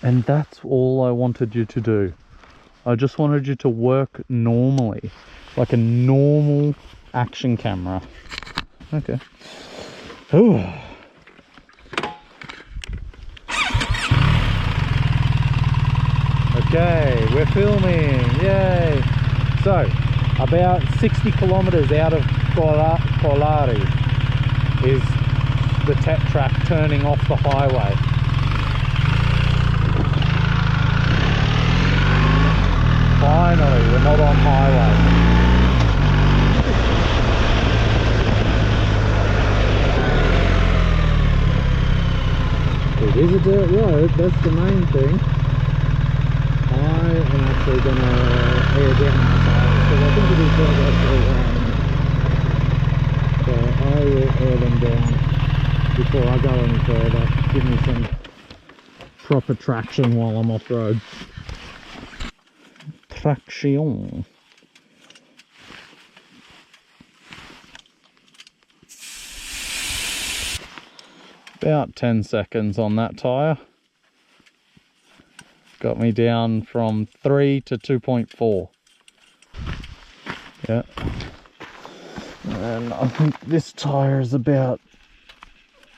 And that's all I wanted you to do. I just wanted you to work normally, like a normal action camera. Okay. Ooh. Okay, we're filming, yay! So, about 60 kilometers out of Kolari is the TET track turning off the highway. Finally, we're not on highway. It is a dirt road, that's the main thing. I am actually going to air down my tires because I think it is dirt actually. So I will air them down before I go any further. Give me some proper traction while I'm off road. Traction. About 10 seconds on that tyre. Got me down from 3 to 2.4. Yeah. And I think this tyre is about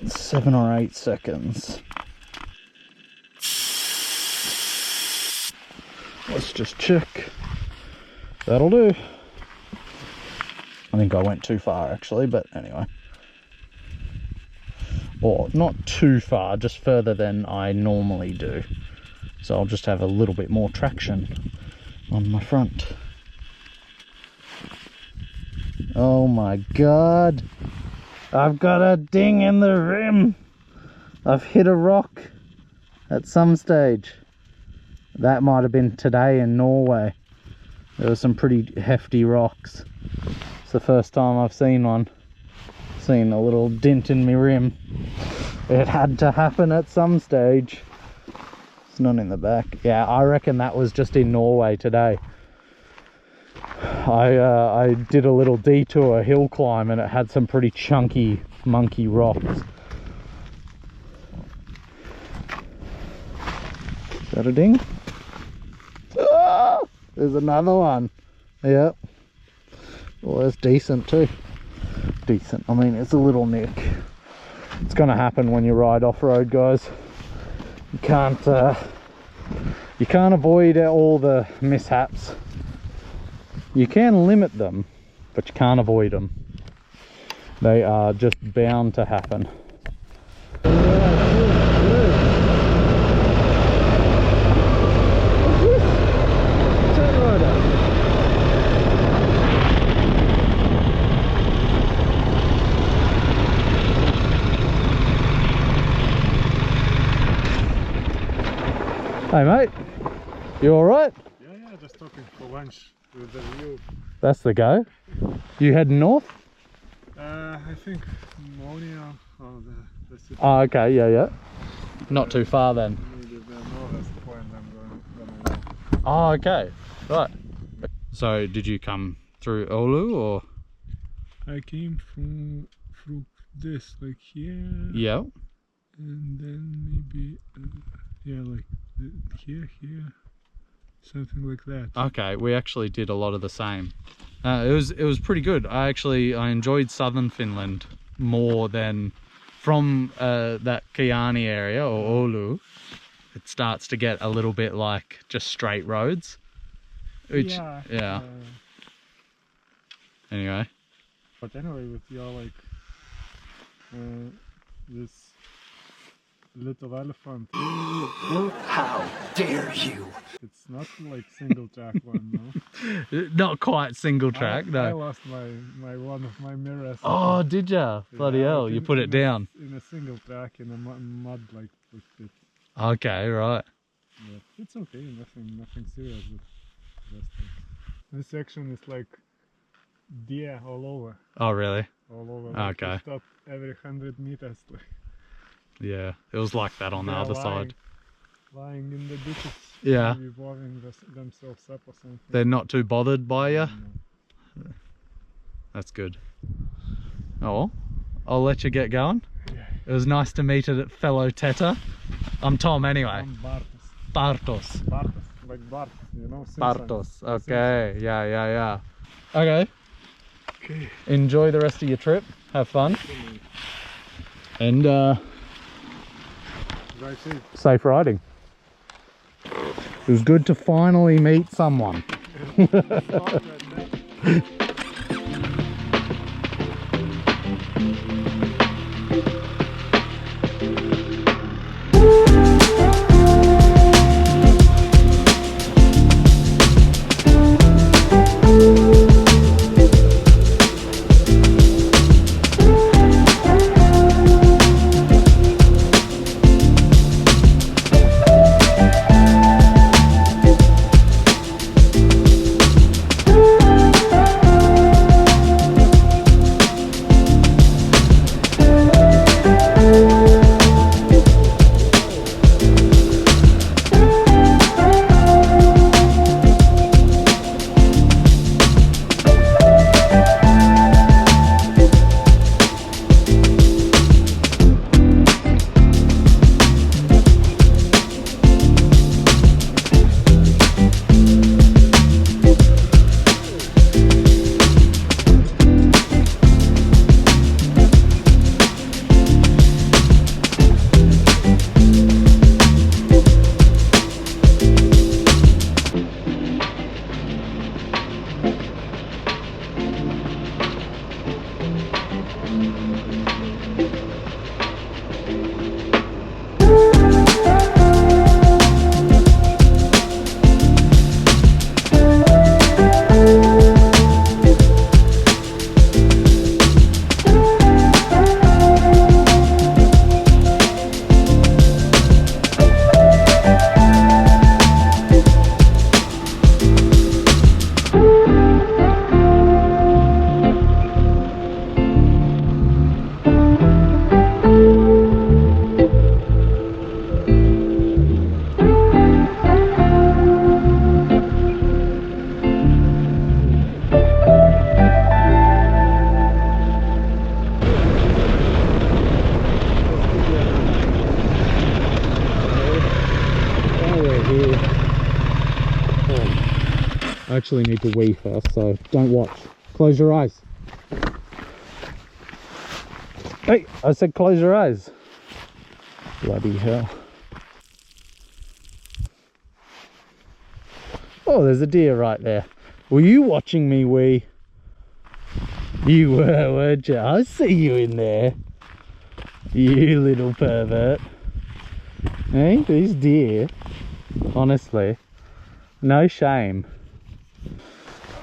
7 or 8 seconds. Let's just check. That'll do. I think I went too far actually, but anyway. Or not too far, just further than I normally do. So I'll just have a little bit more traction on my front. Oh my god. I've got a ding in the rim. I've hit a rock at some stage. That might have been today in Norway. There were some pretty hefty rocks. It's the first time I've seen one. Seen a little dent in my rim. It had to happen at some stage. It's not in the back. Yeah, I reckon that was just in Norway today. I did a little detour, hill climb, and it had some pretty chunky, monkey rocks. Is that a ding? Ah, there's another one. Yep. Well, that's decent too. Decent. I mean, it's a little nick. It's going to happen when you ride off-road, guys. You can't avoid all the mishaps. You can limit them, but you can't avoid them. They are just bound to happen. Hey mate, you alright? Yeah, just talking for lunch with the view. That's the go. You heading north? I think Monia or the city. Oh, okay, yeah. Not too far then. Maybe the northest point I'm gonna go. Oh, okay, right. So, did you come through Oulu or? I came through this, like here. Yeah. And then maybe, yeah, like here, something like that. Okay, we actually did a lot of the same. It was pretty good. I enjoyed southern Finland more than from that Kajaani area or Oulu. It starts to get a little bit like just straight roads. Which, yeah. Anyway. But anyway, with your like this little elephant. How dare you! It's not like single track one, no? Not quite single track, no. I lost my one of my mirrors. Oh, did ya? Bloody hell, you put it down. In a single track in a mud like pit. Okay, right. Yeah, it's okay, nothing serious, but just this section is like deer all over. Oh, really? All over. Like Okay. stop every 100 meters. Like, yeah, it was like that on the other side. Lying in the ditches. Yeah. Maybe warming themselves up or something. They're not too bothered by you? No. That's good. Oh, well, I'll let you get going. Yeah. It was nice to meet a fellow Tetter. I'm Tom anyway. I'm Bartos. Bartos. Bartos, like Bart, you know? Bartos. Okay. Yeah. Okay. Okay. Enjoy the rest of your trip. Have fun. And Drive safe. safe riding. It was good to finally meet someone. I actually need to wee first, so don't watch. Close your eyes. Hey, I said close your eyes. Bloody hell. Oh, there's a deer right there. Were you watching me wee? You were, weren't you? I see you in there. You little pervert. Hey, these deer, honestly, no shame.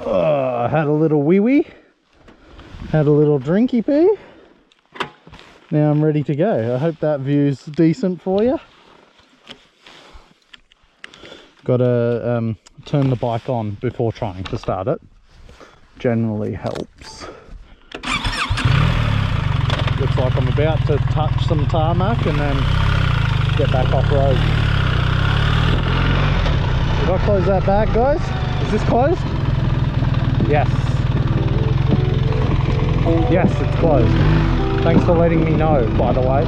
Oh, I had a little wee-wee, had a little drinky pee. Now I'm ready to go. I hope that view's decent for you. Gotta turn the bike on before trying to start it. Generally helps. Looks like I'm about to touch some tarmac and then get back off road. Did I close that back, guys? Is this closed? Yes. Yes, it's closed. Thanks for letting me know, by the way.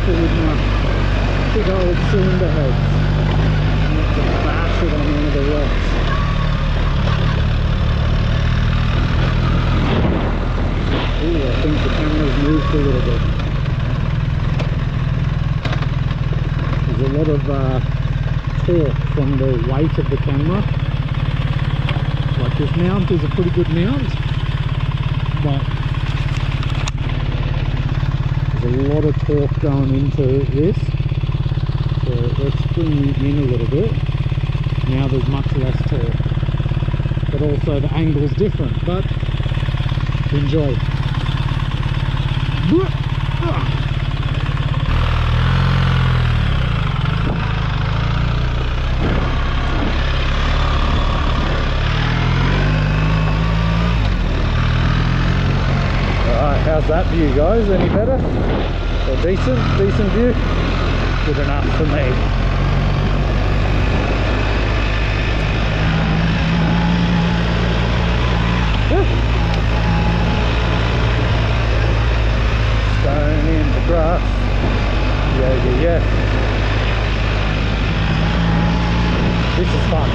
careful with my big old cylinder heads. Not to bash it on one of the rocks. Ooh, I think the camera's moved a little bit. There's a lot of torque from the weight of the camera. Like this mount is a pretty good mount, but there's a lot of torque going into this. So let's bring it in a little bit. Now there's much less torque, but also the angle's different, but enjoy. Alright, how's that view, guys? Any better? Or decent view? Good enough for me. Stone in the grass. Yeah. This is fun.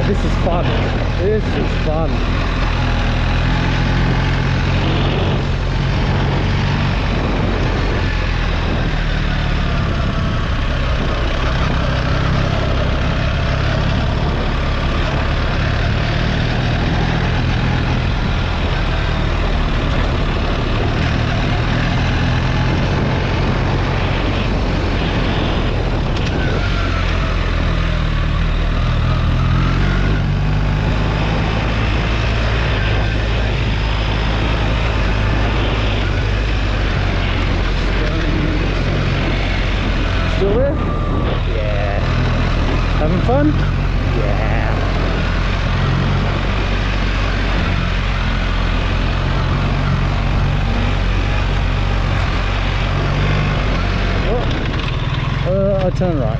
This is fun. This is fun. Fun? Yeah. Oh, I turn right.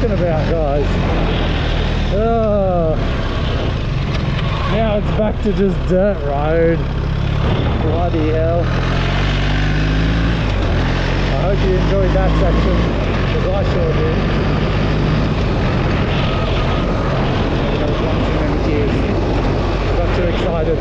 About, guys. Oh, now it's back to just dirt road. Bloody hell. I hope you enjoyed that section, because I sure did. That was one too many tears. I got too excited.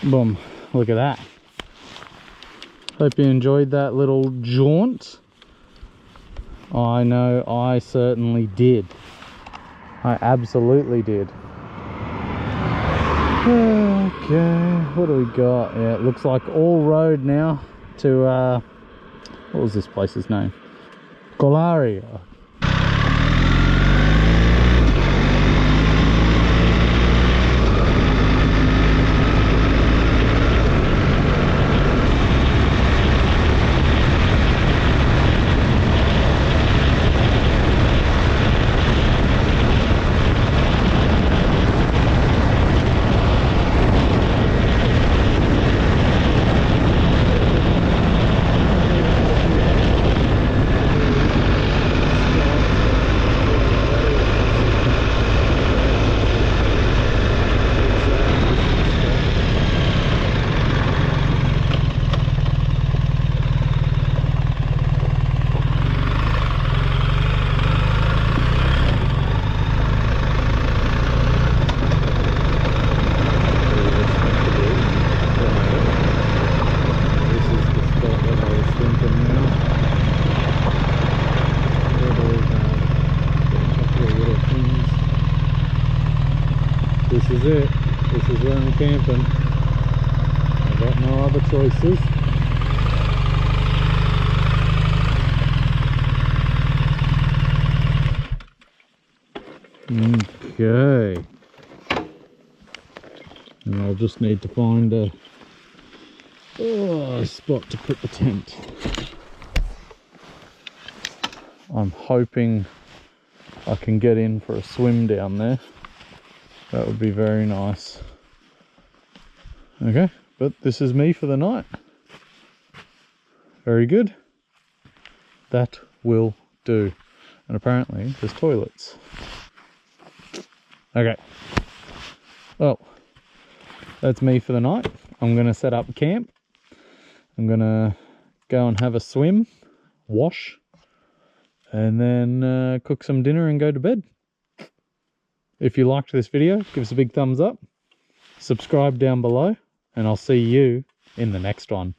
Boom, look at that. Hope you enjoyed that little jaunt. I know I certainly did. I absolutely did. Okay, what do we got? Yeah, it looks like all road now to what was this place's name? Colaria. This is it. This is where I'm camping. I've got no other choices. Okay. And I'll just need to find a spot to put the tent. I'm hoping I can get in for a swim down there. That would be very nice. Okay, but this is me for the night. Very good. That will do. And apparently there's toilets. Okay. Well, that's me for the night. I'm going to set up camp. I'm going to go and have a swim, wash, and then cook some dinner and go to bed. If you liked this video, give us a big thumbs up, subscribe down below, and I'll see you in the next one.